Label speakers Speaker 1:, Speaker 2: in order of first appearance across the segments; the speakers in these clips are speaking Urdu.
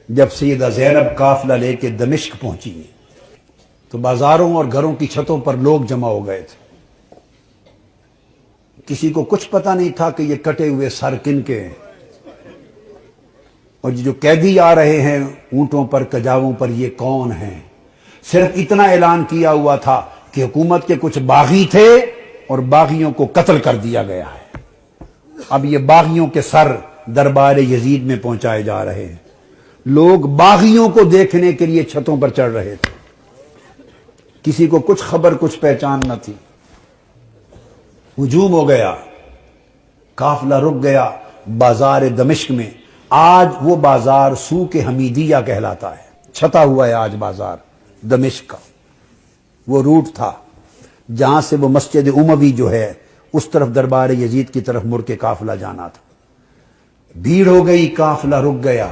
Speaker 1: جب سیدہ زینب قافلہ لے کے دمشق پہنچی تو بازاروں اور گھروں کی چھتوں پر لوگ جمع ہو گئے تھے۔ کسی کو کچھ پتہ نہیں تھا کہ یہ کٹے ہوئے سر کن کے ہیں، اور جو قیدی آ رہے ہیں اونٹوں پر کجاووں پر یہ کون ہیں۔ صرف اتنا اعلان کیا ہوا تھا کہ حکومت کے کچھ باغی تھے اور باغیوں کو قتل کر دیا گیا ہے۔ اب یہ باغیوں کے سر دربار یزید میں پہنچائے جا رہے ہیں۔ لوگ باغیوں کو دیکھنے کے لیے چھتوں پر چڑھ رہے تھے۔ کسی کو کچھ خبر کچھ پہچان نہ تھی۔ ہجوم ہو گیا، قافلہ رک گیا بازار دمشق میں۔ آج وہ بازار سوق حمیدیہ کہلاتا ہے، چھتا ہوا ہے آج بازار دمشق کا۔ وہ روٹ تھا جہاں سے وہ مسجد اموی جو ہے اس طرف دربار یزید کی طرف مڑ کے قافلہ جانا تھا۔ بھیڑ ہو گئی، قافلہ رک گیا۔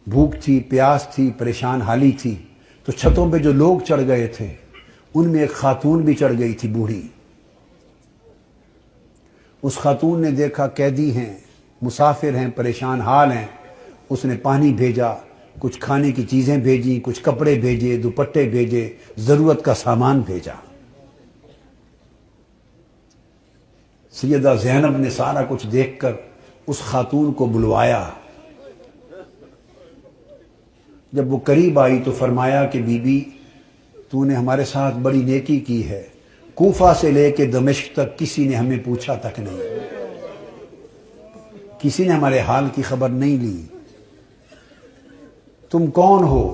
Speaker 1: بھوک تھی، پیاس تھی، پریشان حالی تھی، تو چھتوں پہ جو لوگ چڑھ گئے تھے ان میں ایک خاتون بھی چڑھ گئی تھی، بوڑھی۔ اس خاتون نے دیکھا قیدی ہیں، مسافر ہیں، پریشان حال ہیں۔ اس نے پانی بھیجا، کچھ کھانے کی چیزیں بھیجی، کچھ کپڑے بھیجے، دوپٹے بھیجے، ضرورت کا سامان بھیجا۔ سیدہ زینب نے سارا کچھ دیکھ کر اس خاتون کو بلوایا۔ جب وہ قریب آئی تو فرمایا کہ بی بی تو نے ہمارے ساتھ بڑی نیکی کی ہے، کوفہ سے لے کے دمشق تک کسی نے ہمیں پوچھا تک نہیں، کسی نے ہمارے حال کی خبر نہیں لی۔ تم کون ہو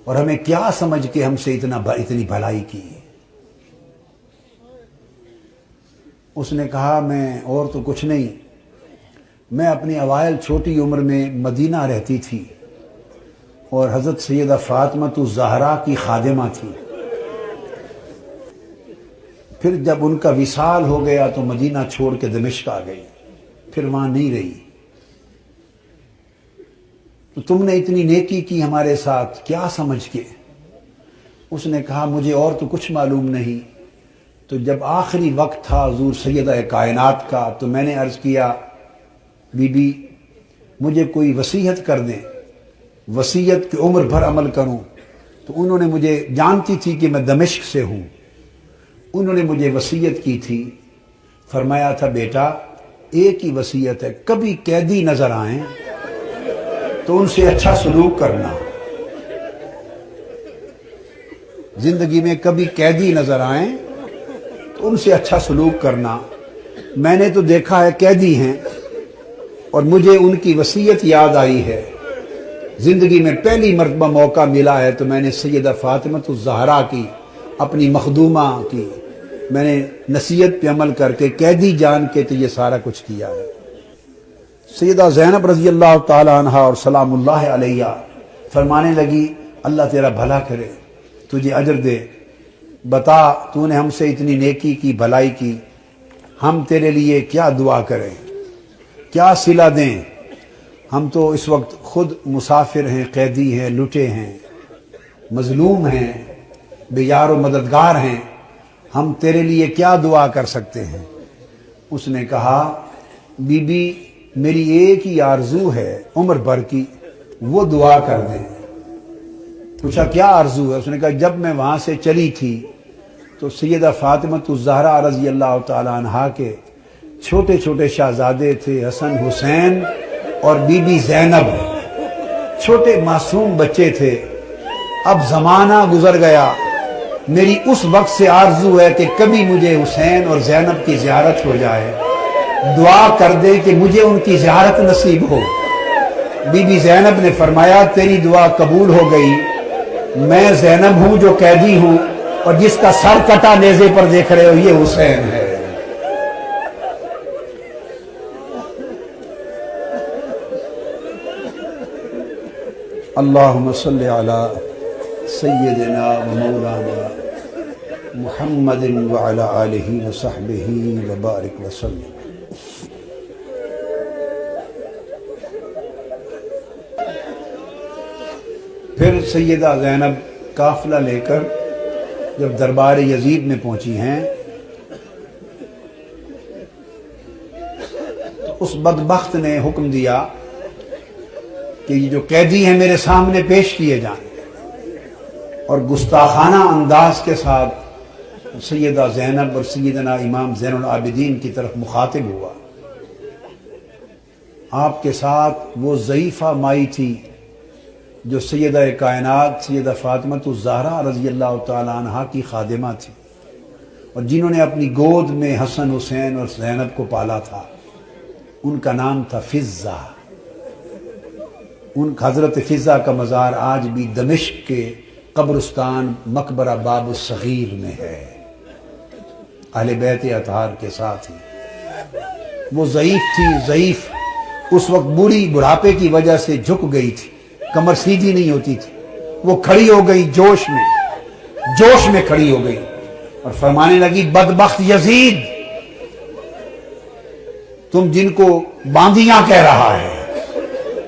Speaker 1: اور ہمیں کیا سمجھ کے ہم سے اتنی بھلائی کی؟ اس نے کہا میں اور تو کچھ نہیں، میں اپنی اوائل چھوٹی عمر میں مدینہ رہتی تھی اور حضرت سیدہ فاطمہ الزہرا کی خادمہ تھی۔ پھر جب ان کا وصال ہو گیا تو مدینہ چھوڑ کے دمشق آ گئی، پھر وہاں نہیں رہی۔ تو تم نے اتنی نیکی کی ہمارے ساتھ کیا سمجھ کے؟ اس نے کہا مجھے اور تو کچھ معلوم نہیں۔ تو جب آخری وقت تھا حضور سیدہ کائنات کا تو میں نے عرض کیا بی بی مجھے کوئی وصیت کر دیں، وصیت کی عمر بھر عمل کروں۔ تو انہوں نے مجھے، جانتی تھی کہ میں دمشق سے ہوں، انہوں نے مجھے وصیت کی تھی، فرمایا تھا بیٹا ایک ہی وصیت ہے، کبھی قیدی نظر آئیں تو ان سے اچھا سلوک کرنا۔ زندگی میں کبھی قیدی نظر آئیں تو ان سے اچھا سلوک کرنا۔ میں نے تو دیکھا ہے قیدی ہیں اور مجھے ان کی وصیت یاد آئی ہے۔ زندگی میں پہلی مرتبہ موقع ملا ہے تو میں نے سیدہ فاطمہ الزہرا کی، اپنی مخدومہ کی، میں نے نصیحت پہ عمل کر کے قیدی جان کے تو یہ سارا کچھ کیا ہے۔ سیدہ زینب رضی اللہ تعالی عنہا اور سلام اللہ علیہ فرمانے لگی اللہ تیرا بھلا کرے، تجھے اجر دے، بتا تو نے ہم سے اتنی نیکی کی، بھلائی کی، ہم تیرے لیے کیا دعا کریں، کیا صلہ دیں؟ ہم تو اس وقت خود مسافر ہیں، قیدی ہیں، لٹے ہیں، مظلوم ہیں، بے یار و مددگار ہیں، ہم تیرے لیے کیا دعا کر سکتے ہیں؟ اس نے کہا بی بی میری ایک ہی آرزو ہے عمر بھر کی، وہ دعا کر دیں۔ پوچھا کیا آرزو ہے؟ اس نے کہا جب میں وہاں سے چلی تھی تو سیدہ فاطمہ الزہرا رضی اللہ تعالی عنہا کے چھوٹے چھوٹے شہزادے تھے، حسن حسین اور بی بی زینب، چھوٹے معصوم بچے تھے۔ اب زمانہ گزر گیا، میری اس وقت سے آرزو ہے کہ کبھی مجھے حسین اور زینب کی زیارت ہو جائے، دعا کر دے کہ مجھے ان کی زیارت نصیب ہو۔ بی بی زینب نے فرمایا تیری دعا قبول ہو گئی، میں زینب ہوں جو قیدی ہوں، اور جس کا سر کٹا نیزے پر دیکھ رہے ہو یہ حسین ہے۔ اللہم صلی علی سیدنا و مولانا محمد وعلی آلہ وصحبہ وبارک وسلم۔ پھر سیدہ زینب قافلہ لے کر جب دربار یزید میں پہنچی ہیں تو اس بدبخت نے حکم دیا کہ یہ جو قیدی ہیں میرے سامنے پیش کیے جائیں، اور گستاخانہ انداز کے ساتھ سیدہ زینب اور سیدنا امام زین العابدین کی طرف مخاطب ہوا۔ آپ کے ساتھ وہ ضعیفہ مائی تھی جو سیدہ کائنات سیدہ فاطمہ الزہرا رضی اللہ تعالی عنہا کی خادمہ تھی، اور جنہوں نے اپنی گود میں حسن حسین اور زینب کو پالا تھا۔ ان کا نام تھا فضہ۔ ان حضرت فضہ کا مزار آج بھی دمشق کے قبرستان مقبرہ باب الصغیر میں ہے، اہل بیت اطہار کے ساتھ ہی۔ وہ ضعیف تھی، ضعیف، اس وقت بوڑھی بڑھاپے کی وجہ سے جھک گئی تھی، کمر سیدھی نہیں ہوتی تھی۔ وہ کھڑی ہو گئی جوش میں کھڑی ہو گئی اور فرمانے لگی، بدبخت یزید، تم جن کو باندیاں کہہ رہا ہے،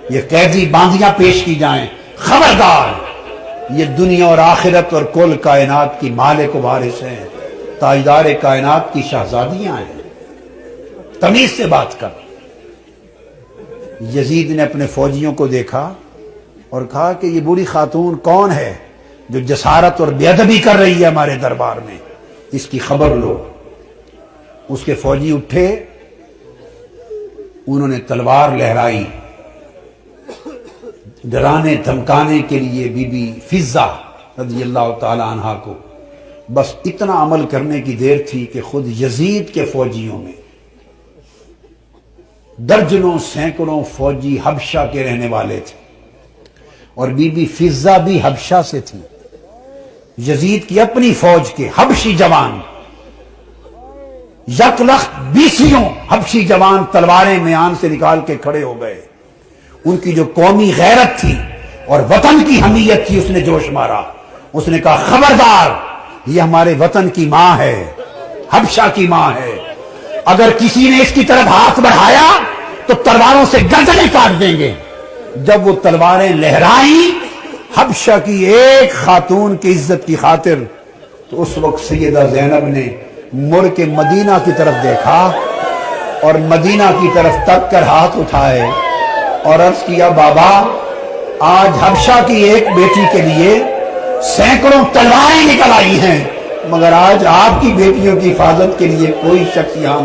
Speaker 1: یہ قیدی باندیاں پیش کی جائیں، خبردار، یہ دنیا اور آخرت اور کل کائنات کی مالک و وارث ہیں، تاجدار کائنات کی شہزادیاں ہیں، تمیز سے بات کر۔ یزید نے اپنے فوجیوں کو دیکھا اور کہا کہ یہ بوڑھی خاتون کون ہے جو جسارت اور بے ادبی کر رہی ہے ہمارے دربار میں، اس کی خبر لو۔ اس کے فوجی اٹھے، انہوں نے تلوار لہرائی، ڈرانے دھمکانے کے لیے بی بی فضہ رضی اللہ تعالی عنہا کو۔ بس اتنا عمل کرنے کی دیر تھی کہ خود یزید کے فوجیوں میں درجنوں سینکڑوں فوجی حبشہ کے رہنے والے تھے، اور بی بی فضہ بھی حبشہ سے تھی۔ یزید کی اپنی فوج کے حبشی جوان، یک لخت 20 حبشی جوان تلواریں میان سے نکال کے کھڑے ہو گئے۔ ان کی جو قومی غیرت تھی اور وطن کی حمیت تھی، اس نے جوش مارا۔ اس نے کہا، خبردار، یہ ہمارے وطن کی ماں ہے، حبشہ کی ماں ہے، اگر کسی نے اس کی طرف ہاتھ بڑھایا تو تلواروں سے گردنیں کاٹ دیں گے۔ جب وہ تلواریں لہرائیں حبشہ کی ایک خاتون کی عزت کی خاطر، تو اس وقت سیدہ زینب نے مڑ کے مدینہ کی طرف دیکھا اور مدینہ کی طرف تک کر ہاتھ اٹھائے اور عرض کیا، بابا، آج حبشہ کی ایک بیٹی کے لیے سینکڑوں تلواریں نکل آئی ہیں، مگر آج آپ کی بیٹیوں کی حفاظت کے لیے کوئی شخص یہاں